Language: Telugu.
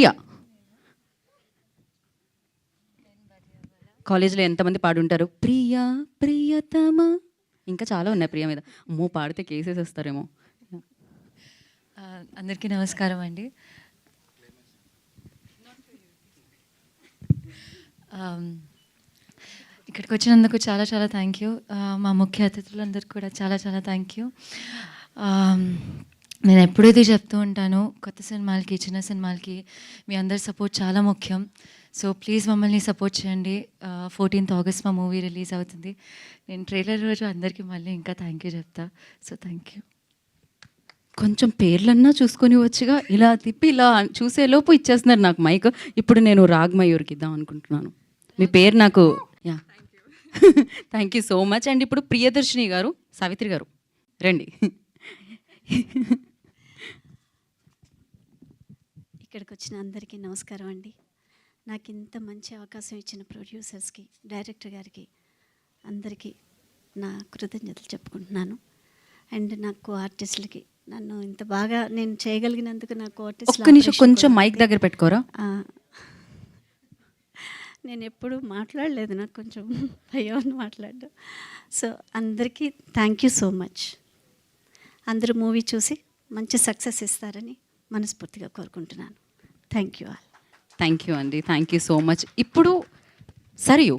ప్రియా. కాలేజ్లో ఎంతమంది పాడుంటారు? ప్రియా ప్రియతమ, ఇంకా చాలా ఉన్నాయి ప్రియ మీద. అమ్మో పాడితే కేసెస్ వస్తారేమో. అందరికీ నమస్కారం అండి. ఇక్కడికి వచ్చినందుకు చాలా చాలా థ్యాంక్ యూ. మా ముఖ్య అతిథులందరికీ కూడా చాలా చాలా థ్యాంక్ యూ. నేను ఎప్పుడైతే చెప్తూ ఉంటానో కొత్త సినిమాలకి, చిన్న సినిమాలకి మీ అందరి సపోర్ట్ చాలా ముఖ్యం. సో ప్లీజ్ మమ్మల్ని సపోర్ట్ చేయండి. 14th August మా మూవీ రిలీజ్ అవుతుంది. నేను ట్రైలర్ రోజు అందరికీ మళ్ళీ ఇంకా థ్యాంక్ యూ చెప్తా. So thank you. కొంచెం పేర్లన్నా చూసుకొని వచ్చిగా, ఇలా తిప్పి ఇలా చూసేలోపు ఇచ్చేస్తున్నారు నాకు మైక్. ఇప్పుడు నేను రాగ్మయూర్కి ఇద్దాం అనుకుంటున్నాను. మీ పేరు నాకు yeah thank you so much. And ఇప్పుడు ప్రియదర్శిని గారు, సావిత్రి గారు రండి. ఇక్కడికి వచ్చిన అందరికీ నమస్కారం అండి. నాకు ఇంత మంచి అవకాశం ఇచ్చిన ప్రొడ్యూసర్స్కి, డైరెక్టర్ గారికి అందరికీ నా కృతజ్ఞతలు చెప్పుకుంటున్నాను. అండ్ నాకు ఆర్టిస్టులకి, నన్ను ఇంత బాగా నేను చేయగలిగినందుకు నాకు ఆర్టిస్ట్. ఒక్క నిమిషం కొంచెం మైక్ దగ్గర పెట్టుకోరా. నేను ఎప్పుడు మాట్లాడలేదు, నాకు కొంచెం భయం అని మాట్లాడడం. సో అందరికీ థ్యాంక్ యూ సో మచ్. అందరూ మూవీ చూసి మంచి సక్సెస్ ఇస్తారని మనస్ఫూర్తిగా కోరుకుంటున్నాను. Thank you all. Thank you అండి, థ్యాంక్ యూ సో మచ్. ఇప్పుడు సరియు